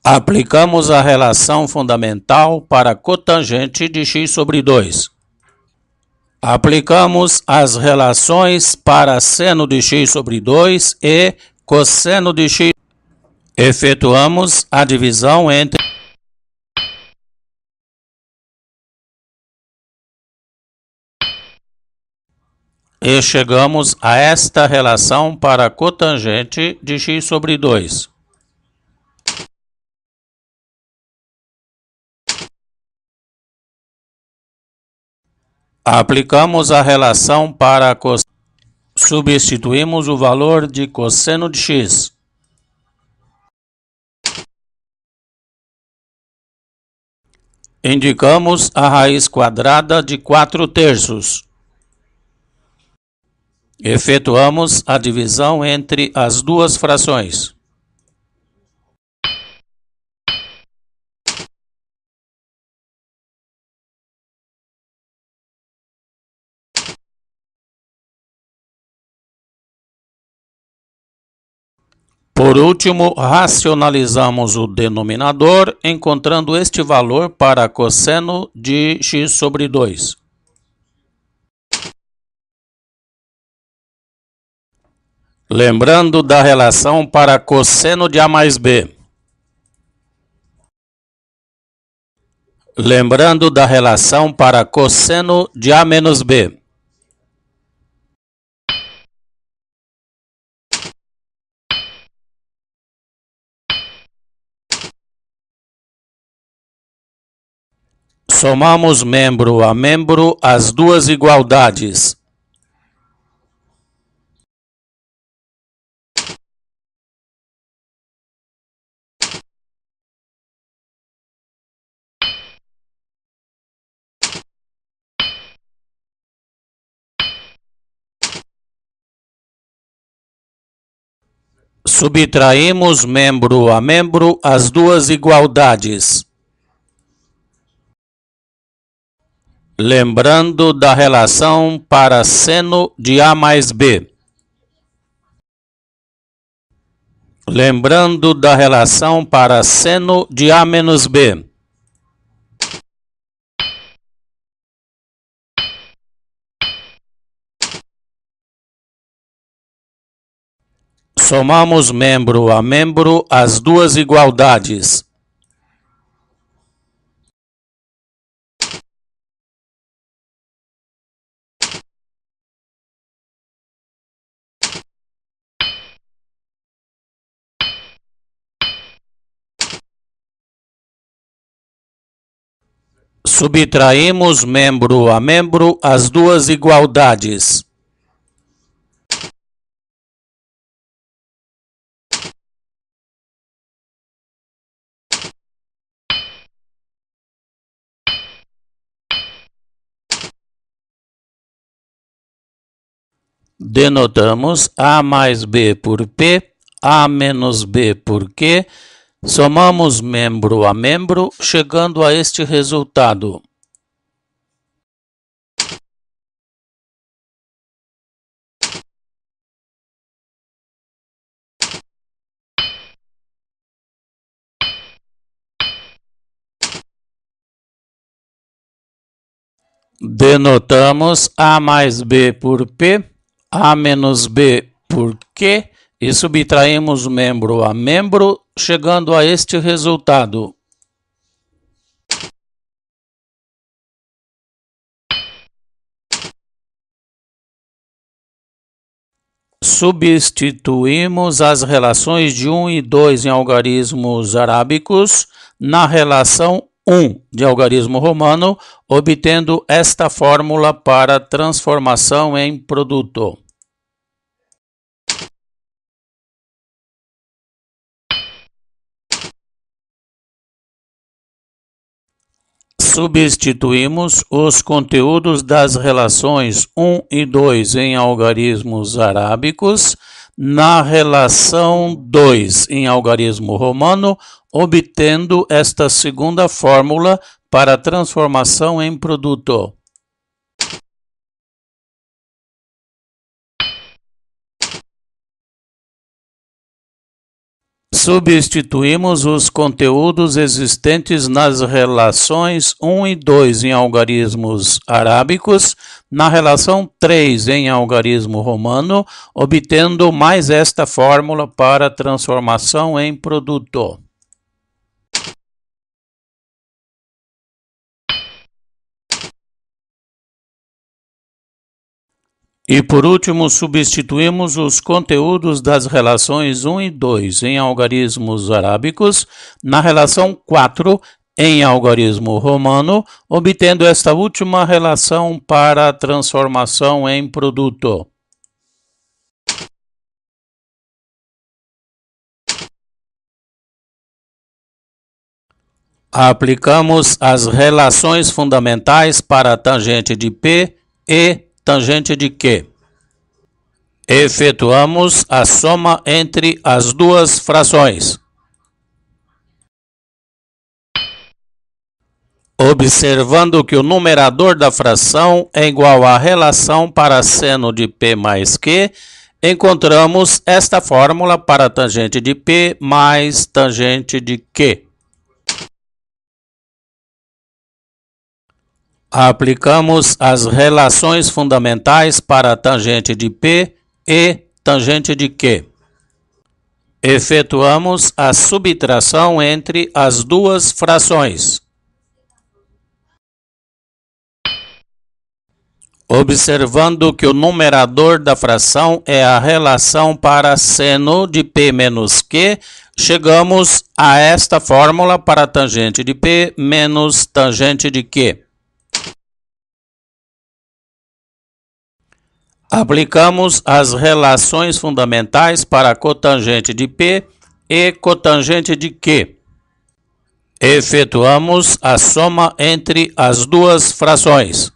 Aplicamos a relação fundamental para cotangente de x sobre 2. Aplicamos as relações para seno de x sobre 2 e cosseno de x. Efetuamos a divisão entre e chegamos a esta relação para cotangente de x sobre 2. Aplicamos a relação para cosseno. Substituímos o valor de cosseno de x. Indicamos a raiz quadrada de 4/3. Efetuamos a divisão entre as duas frações. Por último, racionalizamos o denominador, encontrando este valor para cosseno de x sobre 2. Lembrando da relação para cosseno de A mais B. Lembrando da relação para cosseno de A menos B. Somamos membro a membro as duas igualdades. Subtraímos membro a membro as duas igualdades. Lembrando da relação para seno de A mais B. Lembrando da relação para seno de A menos B. Somamos membro a membro as duas igualdades. Subtraímos membro a membro as duas igualdades. Denotamos A mais B por P, A menos B por Q. Somamos membro a membro, chegando a este resultado. Denotamos A mais B por P, A menos B por Q e subtraímos membro a membro, chegando a este resultado. Substituímos as relações de 1 e 2 em algarismos arábicos na relação 1 de algarismo romano, obtendo esta fórmula para transformação em produto. Substituímos os conteúdos das relações 1 e 2 em algarismos arábicos na relação 2 em algarismo romano, obtendo esta segunda fórmula para transformação em produto. Substituímos os conteúdos existentes nas relações 1 e 2 em algarismos arábicos na relação 3 em algarismo romano, obtendo mais esta fórmula para transformação em produto. E por último, substituímos os conteúdos das relações 1 e 2 em algarismos arábicos na relação 4 em algarismo romano, obtendo esta última relação para a transformação em produto. Aplicamos as relações fundamentais para a tangente de P e tangente de Q. Efetuamos a soma entre as duas frações. Observando que o numerador da fração é igual à relação para seno de P mais Q, encontramos esta fórmula para a tangente de P mais tangente de Q. Aplicamos as relações fundamentais para a tangente de P e tangente de Q. Efetuamos a subtração entre as duas frações. Observando que o numerador da fração é a relação para seno de P menos Q, chegamos a esta fórmula para a tangente de P menos tangente de Q. Aplicamos as relações fundamentais para a cotangente de P e cotangente de Q. Efetuamos a soma entre as duas frações.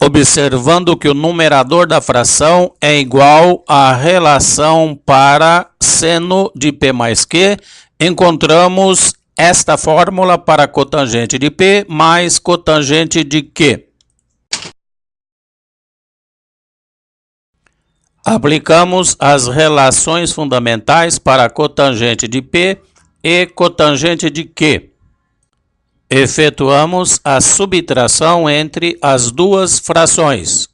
Observando que o numerador da fração é igual à relação para seno de P mais Q, encontramos esta fórmula para cotangente de P mais cotangente de Q. Aplicamos as relações fundamentais para cotangente de P e cotangente de Q. Efetuamos a subtração entre as duas frações.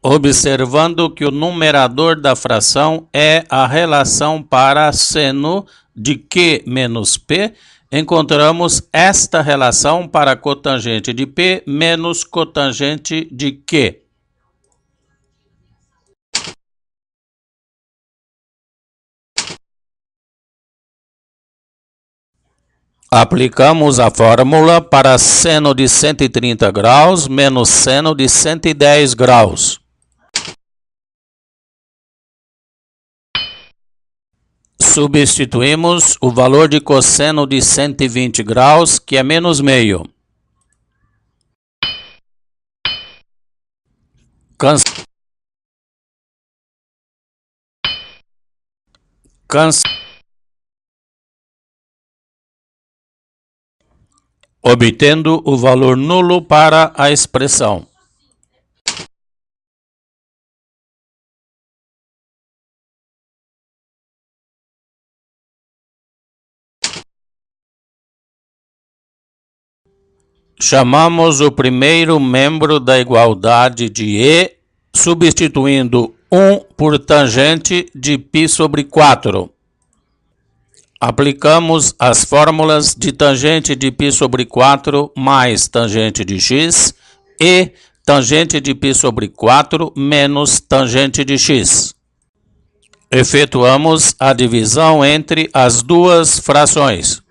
Observando que o numerador da fração é a relação para seno de Q menos P, encontramos esta relação para cotangente de P menos cotangente de Q. Aplicamos a fórmula para seno de 130 graus menos seno de 110 graus. Substituímos o valor de cosseno de 120 graus, que é menos meio. Obtendo o valor nulo para a expressão. Chamamos o primeiro membro da igualdade de E, substituindo 1 por tangente de π sobre 4. Aplicamos as fórmulas de tangente de π sobre 4 mais tangente de x e tangente de π sobre 4 menos tangente de x. Efetuamos a divisão entre as duas frações.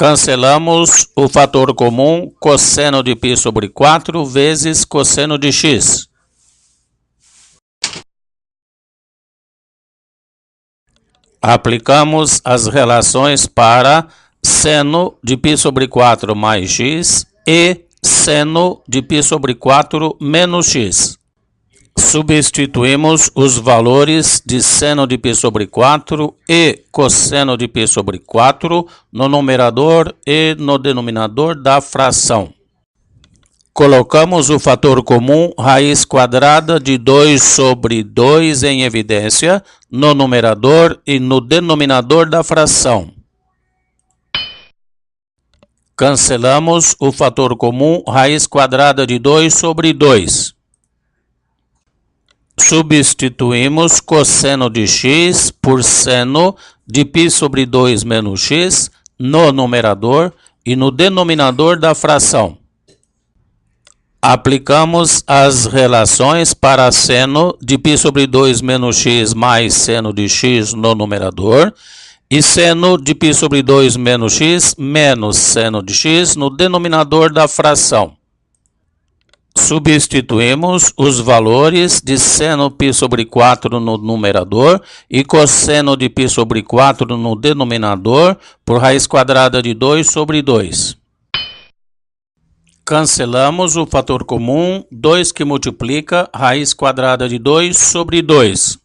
Cancelamos o fator comum cosseno de π sobre 4 vezes cosseno de x. Aplicamos as relações para seno de π sobre 4 mais x e seno de π sobre 4 menos x. Substituímos os valores de seno de π sobre 4 e cosseno de π sobre 4 no numerador e no denominador da fração. Colocamos o fator comum raiz quadrada de 2 sobre 2 em evidência no numerador e no denominador da fração. Cancelamos o fator comum raiz quadrada de 2 sobre 2. Substituímos cosseno de x por seno de π sobre 2 menos x no numerador e no denominador da fração. Aplicamos as relações para seno de π sobre 2 menos x mais seno de x no numerador e seno de π sobre 2 menos x menos seno de x no denominador da fração. Substituímos os valores de seno π sobre 4 no numerador e cosseno de π sobre 4 no denominador por raiz quadrada de 2 sobre 2. Cancelamos o fator comum 2 que multiplica raiz quadrada de 2 sobre 2.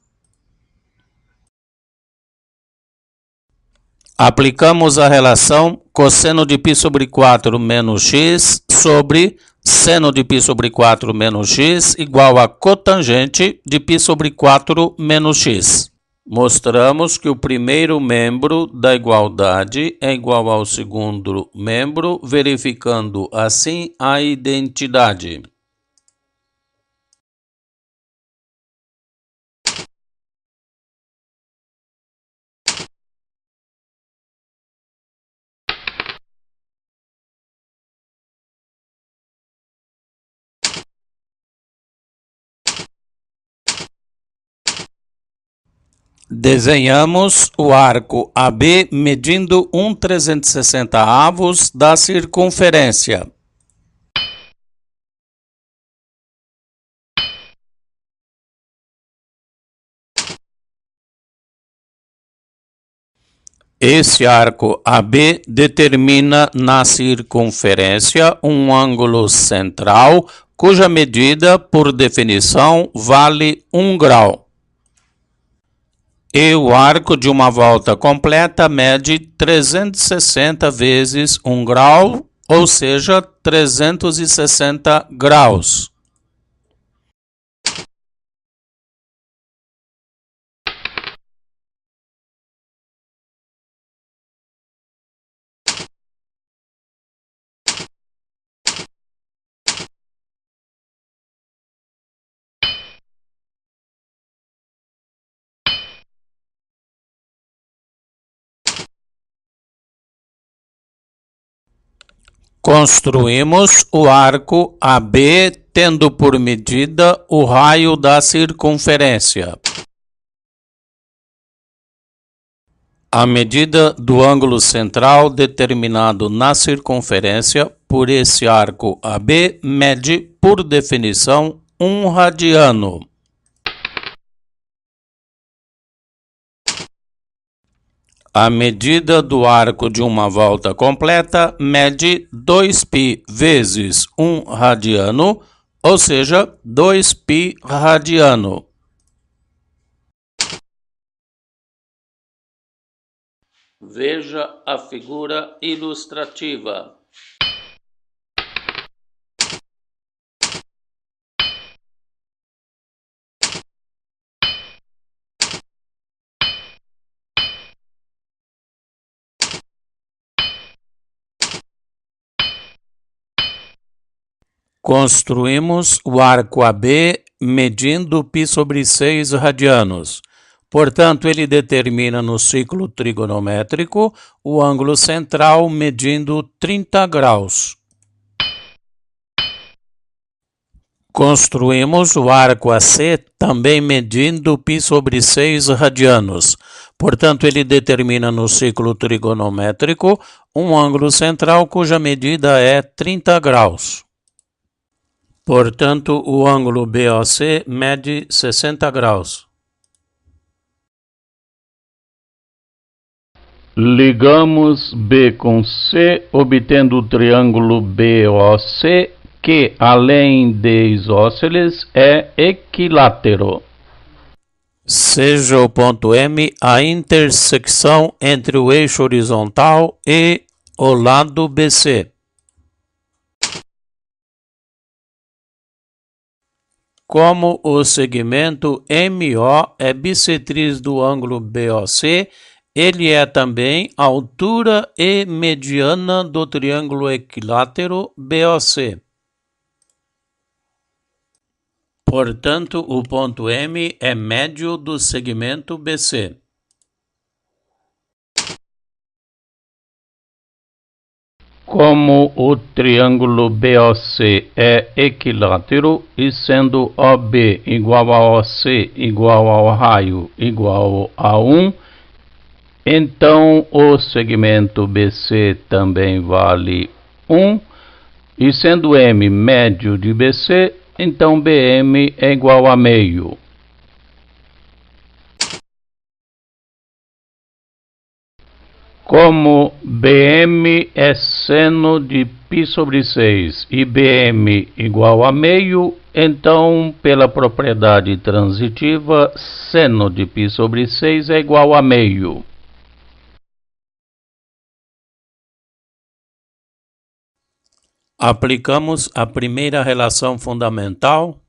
Aplicamos a relação cosseno de π sobre 4 menos x sobre seno de π sobre 4 menos x igual a cotangente de π sobre 4 menos x. Mostramos que o primeiro membro da igualdade é igual ao segundo membro, verificando assim a identidade. Desenhamos o arco AB medindo 1/360 da circunferência. Esse arco AB determina na circunferência um ângulo central, cuja medida, por definição, vale 1 grau. E o arco de uma volta completa mede 360 vezes 1 grau, ou seja, 360 graus. Construímos o arco AB tendo por medida o raio da circunferência. A medida do ângulo central determinado na circunferência por esse arco AB mede, por definição, 1 radiano. A medida do arco de uma volta completa mede 2π vezes 1 radiano, ou seja, 2π radiano. Veja a figura ilustrativa. Construímos o arco AB medindo π sobre 6 radianos. Portanto, ele determina no ciclo trigonométrico o ângulo central medindo 30 graus. Construímos o arco AC também medindo π sobre 6 radianos. Portanto, ele determina no ciclo trigonométrico um ângulo central cuja medida é 30 graus. Portanto, o ângulo BOC mede 60 graus. Ligamos B com C, obtendo o triângulo BOC, que, além de isósceles, é equilátero. Seja o ponto M a intersecção entre o eixo horizontal e o lado BC. Como o segmento MO é bissetriz do ângulo BOC, ele é também a altura e mediana do triângulo equilátero BOC. Portanto, o ponto M é médio do segmento BC. Como o triângulo BOC é equilátero e sendo OB igual a OC igual ao raio igual a 1, então o segmento BC também vale 1, e sendo M médio de BC, então BM é igual a meio. Como BM é seno de π sobre 6 e BM igual a meio, então, pela propriedade transitiva, seno de π sobre 6 é igual a meio. Aplicamos a primeira relação fundamental.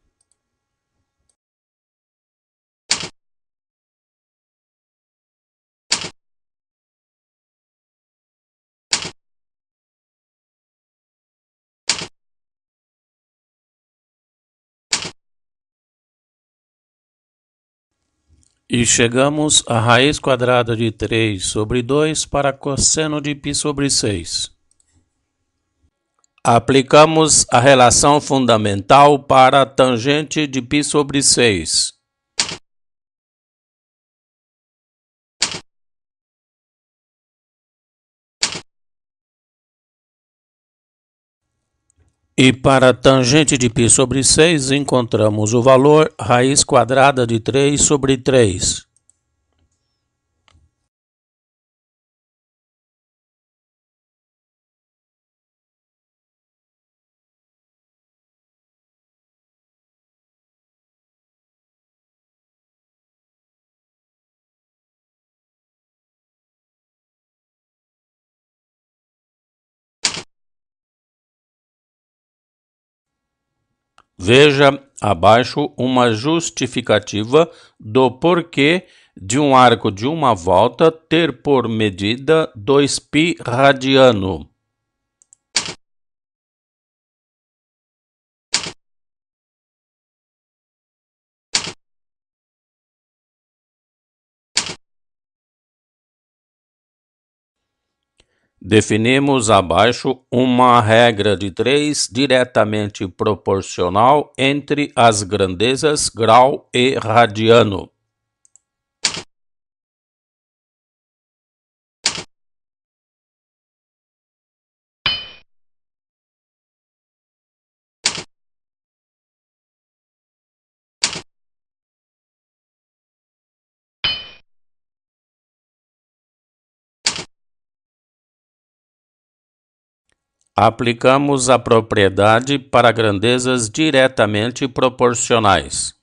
E chegamos à raiz quadrada de 3 sobre 2 para cosseno de π sobre 6. Aplicamos a relação fundamental para a tangente de π sobre 6. E para a tangente de π sobre 6, encontramos o valor raiz quadrada de 3 sobre 3. Veja abaixo uma justificativa do porquê de um arco de uma volta ter por medida 2π radiano. Definimos abaixo uma regra de 3 diretamente proporcional entre as grandezas grau e radiano. Aplicamos a propriedade para grandezas diretamente proporcionais.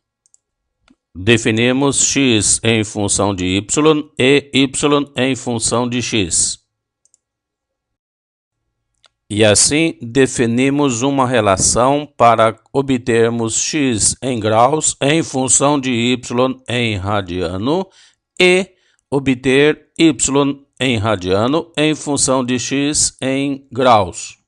Definimos x em função de y e y em função de x. E assim definimos uma relação para obtermos x em graus em função de y em radiano e obter y em radiano em função de x em graus.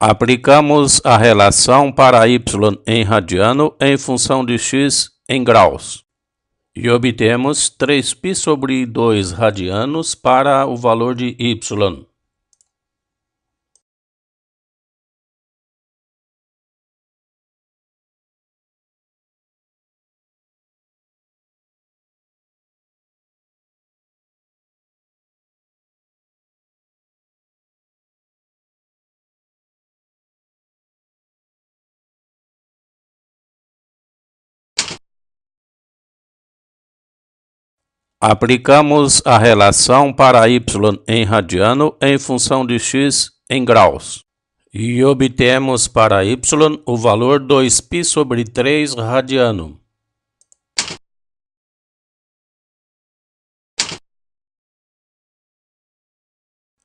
Aplicamos a relação para y em radiano em função de x em graus. E obtemos 3π sobre 2 radianos para o valor de y. Aplicamos a relação para y em radiano em função de x em graus. E obtemos para y o valor 2π sobre 3 radiano.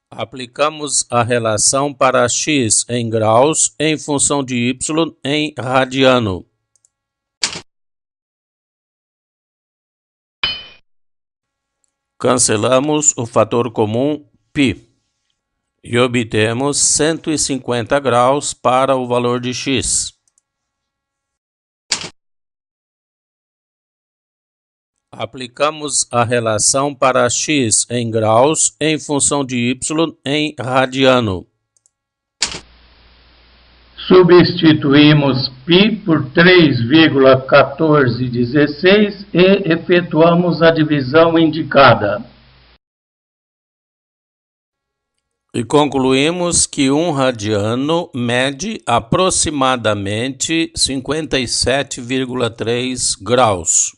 Aplicamos a relação para x em graus em função de y em radiano. Cancelamos o fator comum π e obtemos 150 graus para o valor de x. Aplicamos a relação para x em graus em função de y em radiano. Substituímos π por 3,1416 e efetuamos a divisão indicada. E concluímos que 1 radiano mede aproximadamente 57,3 graus.